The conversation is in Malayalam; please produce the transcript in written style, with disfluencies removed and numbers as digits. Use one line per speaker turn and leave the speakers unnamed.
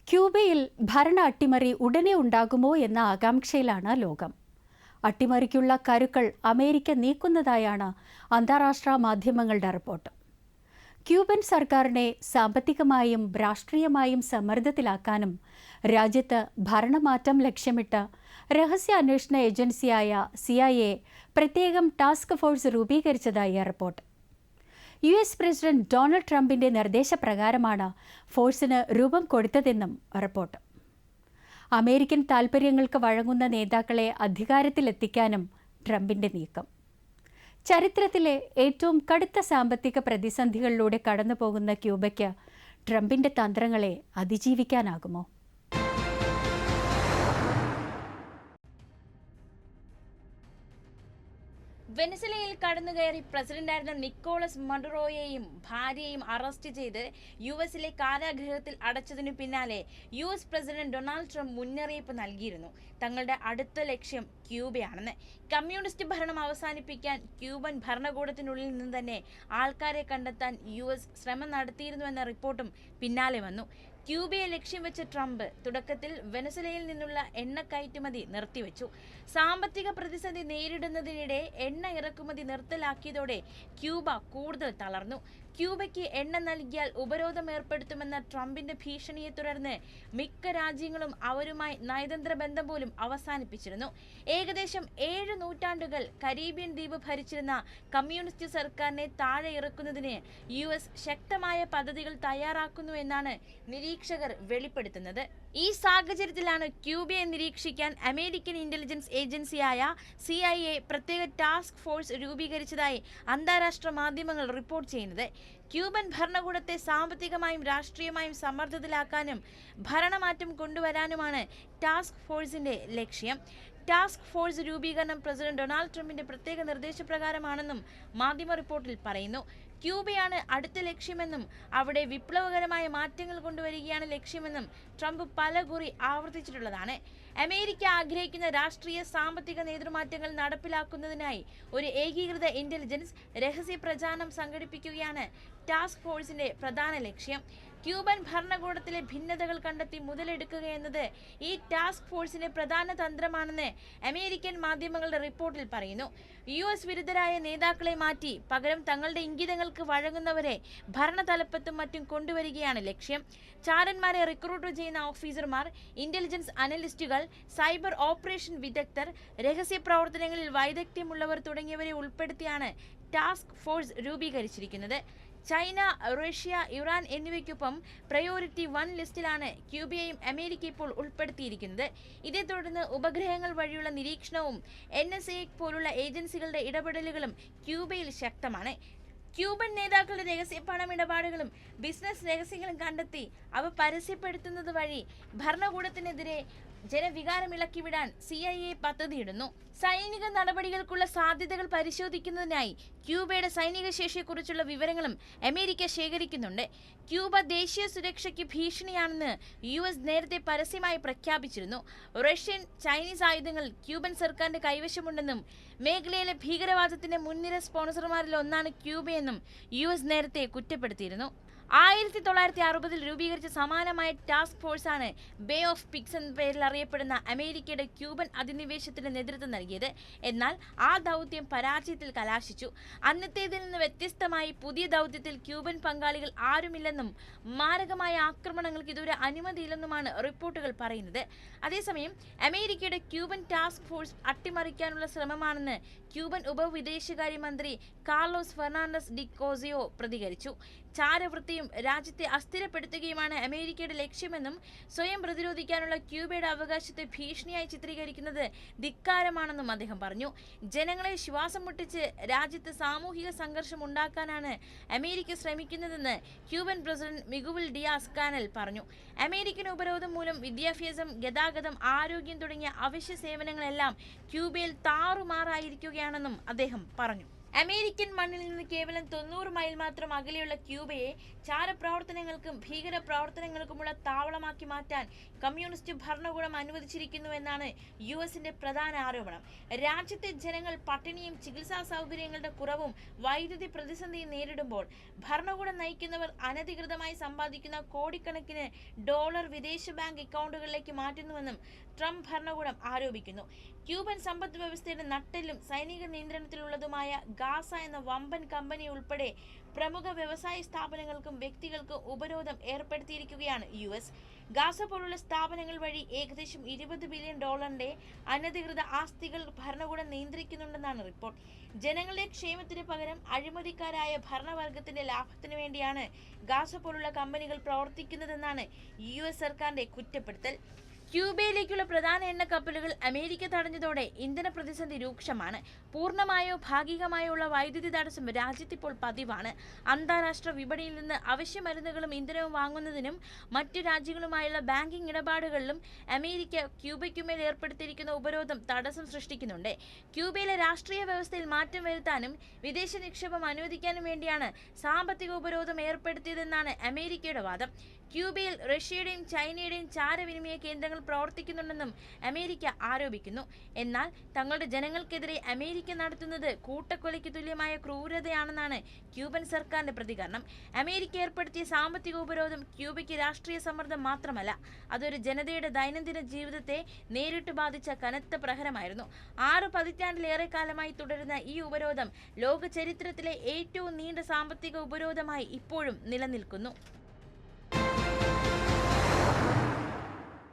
ക്യൂബയിൽ ഭരണ അട്ടിമറി ഉടനെ ഉണ്ടാകുമോ എന്ന ആകാംക്ഷയിലാണ് ലോകം. അട്ടിമറിക്കുള്ള കരുക്കൾ അമേരിക്ക നീക്കുന്നതായാണ് അന്താരാഷ്ട്ര മാധ്യമങ്ങളുടെ റിപ്പോർട്ട്. ക്യൂബൻ സർക്കാരിനെ സാമ്പത്തികമായും രാഷ്ട്രീയമായും സമ്മർദ്ദത്തിലാക്കാനും രാജ്യത്ത് ഭരണമാറ്റം ലക്ഷ്യമിട്ട് രഹസ്യാന്വേഷണ ഏജൻസിയായ CIA പ്രത്യേകം ടാസ്ക് ഫോഴ്സ് രൂപീകരിച്ചതായി റിപ്പോർട്ട്. US പ്രസിഡന്റ് ഡൊണാൾഡ് ട്രംപിന്റെ നിർദ്ദേശപ്രകാരമാണ് ഫോഴ്സിന് രൂപം കൊടുത്തതെന്നും റിപ്പോർട്ട്. അമേരിക്കൻ താൽപ്പര്യങ്ങൾക്ക് വഴങ്ങുന്ന നേതാക്കളെ അധികാരത്തിലെത്തിക്കാനും ട്രംപിന്റെ നീക്കം. ചരിത്രത്തിലെ ഏറ്റവും കടുത്ത സാമ്പത്തിക പ്രതിസന്ധികളിലൂടെ കടന്നുപോകുന്ന ക്യൂബയ്ക്ക് ട്രംപിന്റെ തന്ത്രങ്ങളെ അതിജീവിക്കാനാകുമോ?
വെനസ്വേലയിൽ കടന്നുകയറി പ്രസിഡന്റായിരുന്ന നിക്കോളസ് മഡുറോയെയും ഭാര്യയെയും അറസ്റ്റ് ചെയ്ത് US-ലെ കാരാഗൃഹത്തിൽ അടച്ചതിനു പിന്നാലെ US പ്രസിഡന്റ് ഡൊണാൾഡ് ട്രംപ് മുന്നറിയിപ്പ് നൽകിയിരുന്നു. തങ്ങളുടെ അടുത്ത ലക്ഷ്യം ക്യൂബയാണെന്ന്. കമ്മ്യൂണിസ്റ്റ് ഭരണം അവസാനിപ്പിക്കാൻ ക്യൂബൻ ഭരണകൂടത്തിനുള്ളിൽ നിന്ന് തന്നെ ആൾക്കാരെ കണ്ടെത്താൻ US ശ്രമം നടത്തിയിരുന്നുവെന്ന റിപ്പോർട്ടും പിന്നാലെ വന്നു. ക്യൂബയെ ലക്ഷ്യം വെച്ച ട്രംപ് തുടക്കത്തിൽ വെനസ്വേലയിൽ നിന്നുള്ള എണ്ണ കയറ്റുമതി നിർത്തിവെച്ചു. സാമ്പത്തിക പ്രതിസന്ധി നേരിടുന്നതിനിടെ എണ്ണ ഇറക്കുമതി നിർത്തലാക്കിയതോടെ ക്യൂബ കൂടുതൽ തളർന്നു. ക്യൂബയ്ക്ക് എണ്ണ നൽകിയാൽ ഉപരോധം ഏർപ്പെടുത്തുമെന്ന ട്രംപിന്റെ ഭീഷണിയെ തുടർന്ന് മിക്ക രാജ്യങ്ങളും അവരുമായി നയതന്ത്ര ബന്ധം പോലും അവസാനിപ്പിച്ചിരുന്നു. ഏകദേശം 7 നൂറ്റാണ്ടുകൾ കരീബിയൻ ദ്വീപ് ഭരിച്ചിരുന്ന കമ്മ്യൂണിസ്റ്റ് സർക്കാരിനെ താഴെ ഇറക്കുന്നതിന് US ശക്തമായ പദ്ധതികൾ തയ്യാറാക്കുന്നു എന്നാണ് നിരീക്ഷകർ വെളിപ്പെടുത്തുന്നത്. ഈ സാഹചര്യത്തിലാണ് ക്യൂബയെ നിരീക്ഷിക്കാൻ അമേരിക്കൻ ഇന്റലിജൻസ് ഏജൻസിയായ CIA പ്രത്യേക ടാസ്ക് ഫോഴ്സ് രൂപീകരിച്ചതായി അന്താരാഷ്ട്ര മാധ്യമങ്ങൾ റിപ്പോർട്ട് ചെയ്യുന്നത്. ക്യൂബൻ ഭരണകൂടത്തെ സാമ്പത്തികമായും രാഷ്ട്രീയമായും സമ്മർദ്ദത്തിലാക്കാനും ഭരണമാറ്റം കൊണ്ടുവരാനുമാണ് ടാസ്ക് ഫോഴ്സിന്റെ ലക്ഷ്യം. ടാസ്ക് ഫോഴ്സ് രൂപീകരണം പ്രസിഡന്റ് ഡൊണാൾഡ് ട്രംപിന്റെ പ്രത്യേക നിർദ്ദേശപ്രകാരമാണെന്നും മാധ്യമ റിപ്പോർട്ടിൽ പറയുന്നു. ക്യൂബയാണ് അടുത്ത ലക്ഷ്യമെന്നും അവിടെ വിപ്ലവകരമായ മാറ്റങ്ങൾ കൊണ്ടുവരികയാണ് ലക്ഷ്യമെന്നും ട്രംപ് പലകുറി ആവർത്തിച്ചിട്ടുള്ളതാണ്. അമേരിക്ക ആഗ്രഹിക്കുന്ന രാഷ്ട്രീയ സാമ്പത്തിക നേതൃമാറ്റങ്ങൾ നടപ്പിലാക്കുന്നതിനായി ഒരു ഏകീകൃത ഇന്റലിജൻസ് രഹസ്യ പ്രചാരണം സംഘടിപ്പിക്കുകയാണ് ടാസ്ക് ഫോഴ്സിന്റെ പ്രധാന ലക്ഷ്യം. ക്യൂബൻ ഭരണകൂടത്തിലെ ഭിന്നതകൾ കണ്ടെത്തി മുതലെടുക്കുക എന്നത് ഈ ടാസ്ക് ഫോഴ്സിന്റെ പ്രധാന തന്ത്രമാണെന്ന് അമേരിക്കൻ മാധ്യമങ്ങളുടെ റിപ്പോർട്ടിൽ പറയുന്നു. US വിരുദ്ധരായ നേതാക്കളെ മാറ്റി പകരം തങ്ങളുടെ ഇംഗിതങ്ങൾക്ക് വഴങ്ങുന്നവരെ ഭരണതലപ്പത്തും മറ്റും കൊണ്ടുവരികയാണ് ലക്ഷ്യം. ചാരന്മാരെ റിക്രൂട്ട് ചെയ്യുന്ന ഓഫീസർമാർ, ഇന്റലിജൻസ് അനലിസ്റ്റുകൾ, സൈബർ ഓപ്പറേഷൻ വിദഗ്ധർ, രഹസ്യ പ്രവർത്തനങ്ങളിൽ വൈദഗ്ധ്യമുള്ളവർ തുടങ്ങിയവരെ ഉൾപ്പെടുത്തിയാണ് ടാസ്ക് ഫോഴ്സ് രൂപീകരിച്ചിരിക്കുന്നത്. ചൈന, റഷ്യ, ഇറാൻ എന്നിവയ്ക്കൊപ്പം പ്രയോറിറ്റി 1 ലിസ്റ്റിലാണ് ക്യൂബയെയും അമേരിക്ക ഇപ്പോൾ ഉൾപ്പെടുത്തിയിരിക്കുന്നത്. ഇതേ തുടർന്ന് ഉപഗ്രഹങ്ങൾ വഴിയുള്ള നിരീക്ഷണവും NSA പോലുള്ള ഏജൻസികളുടെ ഇടപെടലുകളും ക്യൂബയിൽ ശക്തമാണ്. ക്യൂബൻ നേതാക്കളുടെ രഹസ്യ പണമിടപാടുകളും ബിസിനസ് രഹസ്യങ്ങളും കണ്ടെത്തി അവ പരസ്യപ്പെടുത്തുന്നത് വഴി ഭരണകൂടത്തിനെതിരെ ജനവികാരമിളക്കിവിടാൻ CIA പദ്ധതിയിടുന്നു. സൈനിക നടപടികൾക്കുള്ള സാധ്യതകൾ പരിശോധിക്കുന്നതിനായി ക്യൂബയുടെ സൈനിക ശേഷിയെക്കുറിച്ചുള്ള വിവരങ്ങളും അമേരിക്ക ശേഖരിക്കുന്നുണ്ട്. ക്യൂബ ദേശീയ സുരക്ഷയ്ക്ക് ഭീഷണിയാണെന്ന് US നേരത്തെ പരസ്യമായി പ്രഖ്യാപിച്ചിരുന്നു. റഷ്യൻ, ചൈനീസ് ആയുധങ്ങൾ ക്യൂബൻ സർക്കാരിന്റെ കൈവശമുണ്ടെന്നും മേഖലയിലെ ഭീകരവാദത്തിന്റെ മുൻനിര സ്പോൺസർമാരിൽ ഒന്നാണ് ക്യൂബയെന്നും US നേരത്തെ കുറ്റപ്പെടുത്തിയിരുന്നു. 1960 രൂപീകരിച്ച സമാനമായ ടാസ്ക് ഫോഴ്സാണ് ബേ ഓഫ് പിഗ്സ് എന്ന പേരിൽ അറിയപ്പെടുന്ന അമേരിക്കയുടെ ക്യൂബൻ അധിനിവേശത്തിന് നേതൃത്വം നൽകിയത്. എന്നാൽ ആ ദൗത്യം പരാജയത്തിൽ കലാശിച്ചു. അന്നത്തേതിൽ നിന്ന് വ്യത്യസ്തമായി പുതിയ ദൗത്യത്തിൽ ക്യൂബൻ പങ്കാളികൾ ആരുമില്ലെന്നും മാരകമായ ആക്രമണങ്ങൾക്ക് ഇതുവരെ അനുമതിയില്ലെന്നുമാണ് റിപ്പോർട്ടുകൾ പറയുന്നത്. അതേസമയം അമേരിക്കയുടെ ക്യൂബൻ ടാസ്ക് ഫോഴ്സ് അട്ടിമറിക്കാനുള്ള ശ്രമമാണെന്ന് ക്യൂബൻ ഉപവിദേശകാര്യമന്ത്രി കാർലോസ് ഫെർണാണ്ടസ് ഡി കോസിയോ പ്രതികരിച്ചു. ചാരവൃത്തിയും രാജ്യത്തെ അസ്ഥിരപ്പെടുത്തുകയുമാണ് അമേരിക്കയുടെ ലക്ഷ്യമെന്നും സ്വയം പ്രതിരോധിക്കാനുള്ള ക്യൂബയുടെ അവകാശത്തെ ഭീഷണിയായി ചിത്രീകരിക്കുന്നത് ധിക്കാരമാണെന്നും അദ്ദേഹം പറഞ്ഞു. ജനങ്ങളെ ശ്വാസം മുട്ടിച്ച് രാജ്യത്ത് സാമൂഹിക സംഘർഷം ഉണ്ടാക്കാനാണ് അമേരിക്ക ശ്രമിക്കുന്നതെന്ന് ക്യൂബൻ പ്രസിഡന്റ് മിഗുവൽ ഡിയാസ് കാനൽ പറഞ്ഞു. അമേരിക്കൻ ഉപരോധം മൂലം വിദ്യാഭ്യാസം, ഗതാഗതം, ആരോഗ്യം തുടങ്ങിയ അവശ്യ സേവനങ്ങളെല്ലാം ക്യൂബയിൽ താറുമാറായിരിക്കുകയാണെന്നും അദ്ദേഹം പറഞ്ഞു. അമേരിക്കൻ മണ്ണിൽ നിന്ന് കേവലം 90 മൈൽ മാത്രം അകലെയുള്ള ക്യൂബയെ ചാരപ്രവർത്തനങ്ങൾക്കും ഭീകരപ്രവർത്തനങ്ങൾക്കുമുള്ള താവളമാക്കി മാറ്റാൻ കമ്മ്യൂണിസ്റ്റ് ഭരണകൂടം അനുവദിച്ചിരിക്കുന്നുവെന്നാണ് യുഎസിന്റെ പ്രധാന ആരോപണം. രാജ്യത്തെ ജനങ്ങൾ പട്ടിണിയും ചികിത്സാ സൗകര്യങ്ങളുടെ കുറവും വൈദ്യുതി പ്രതിസന്ധിയും നേരിടുമ്പോൾ ഭരണകൂടം നയിക്കുന്നവർ അനധികൃതമായി സമ്പാദിക്കുന്ന കോടിക്കണക്കിന് ഡോളർ വിദേശ ബാങ്ക് അക്കൗണ്ടുകളിലേക്ക് മാറ്റുന്നുവെന്നും ട്രംപ് ഭരണകൂടം ആരോപിക്കുന്നു. ക്യൂബൻ സമ്പദ് വ്യവസ്ഥയുടെ നട്ടെല്ലും സൈനിക നിയന്ത്രണത്തിലുള്ളതുമായ ഗാസ എന്ന വമ്പൻ കമ്പനി ഉൾപ്പെടെ പ്രമുഖ വ്യവസായ സ്ഥാപനങ്ങൾക്കും വ്യക്തികൾക്കും ഉപരോധം ഏർപ്പെടുത്തിയിരിക്കുകയാണ് യുഎസ്. ഗാസ പോലുള്ള സ്ഥാപനങ്ങൾ വഴി ഏകദേശം $20 ബില്യൺ അനധികൃത ആസ്തികൾ ഭരണകൂടം നിയന്ത്രിക്കുന്നുണ്ടെന്നാണ് റിപ്പോർട്ട്. ജനങ്ങളുടെ ക്ഷേമത്തിന് പകരം അഴിമതിക്കാരായ ഭരണവർഗത്തിന്റെ ലാഭത്തിനു വേണ്ടിയാണ് ഗാസ പോലുള്ള കമ്പനികൾ പ്രവർത്തിക്കുന്നതെന്നാണ് യുഎസ് സർക്കാരിന്റെ കുറ്റപ്പെടുത്തൽ. ക്യൂബയിലേക്കുള്ള പ്രധാന എണ്ണ കപ്പലുകൾ അമേരിക്ക തടഞ്ഞതോടെ ഇന്ധന പ്രതിസന്ധി രൂക്ഷമാണ്. പൂർണ്ണമായോ ഭാഗികമായോ ഉള്ള വൈദ്യുതി തടസ്സം രാജ്യത്തിപ്പോൾ പതിവാണ്. അന്താരാഷ്ട്ര വിപണിയിൽ നിന്ന് അവശ്യ മരുന്നുകളും ഇന്ധനവും വാങ്ങുന്നതിനും മറ്റു രാജ്യങ്ങളുമായുള്ള ബാങ്കിംഗ് ഇടപാടുകളിലും അമേരിക്ക ക്യൂബയ്ക്കുമേൽ ഏർപ്പെടുത്തിയിരിക്കുന്ന ഉപരോധം തടസ്സം സൃഷ്ടിക്കുന്നുണ്ട്. ക്യൂബയിലെ രാഷ്ട്രീയ വ്യവസ്ഥയിൽ മാറ്റം വരുത്താനും വിദേശ നിക്ഷേപം അനുവദിക്കാനും വേണ്ടിയാണ് സാമ്പത്തിക ഉപരോധം ഏർപ്പെടുത്തിയതെന്നാണ് അമേരിക്കയുടെ വാദം. ക്യൂബയിൽ റഷ്യയുടെയും ചൈനയുടെയും ചാരവിനിമയ കേന്ദ്രങ്ങൾ പ്രവർത്തിക്കുന്നുണ്ടെന്നും അമേരിക്ക ആരോപിക്കുന്നു. എന്നാൽ തങ്ങളുടെ ജനങ്ങൾക്കെതിരെ അമേരിക്ക നടത്തുന്നത് കൂട്ടക്കൊലയ്ക്ക് തുല്യമായ ക്രൂരതയാണെന്നാണ് ക്യൂബൻ സർക്കാരിന്റെ പ്രതികരണം. അമേരിക്ക ഏർപ്പെടുത്തിയ സാമ്പത്തിക ഉപരോധം ക്യൂബയ്ക്ക് രാഷ്ട്രീയ സമ്മർദ്ദം മാത്രമല്ല, അതൊരു ജനതയുടെ ദൈനംദിന ജീവിതത്തെ നേരിട്ട് ബാധിച്ച കനത്ത പ്രഹരമായിരുന്നു. 6 പതിറ്റാണ്ടിലേറെ കാലമായി തുടരുന്ന ഈ ഉപരോധം ലോക ചരിത്രത്തിലെ ഏറ്റവും നീണ്ട സാമ്പത്തിക ഉപരോധമായി ഇപ്പോഴും നിലനിൽക്കുന്നു.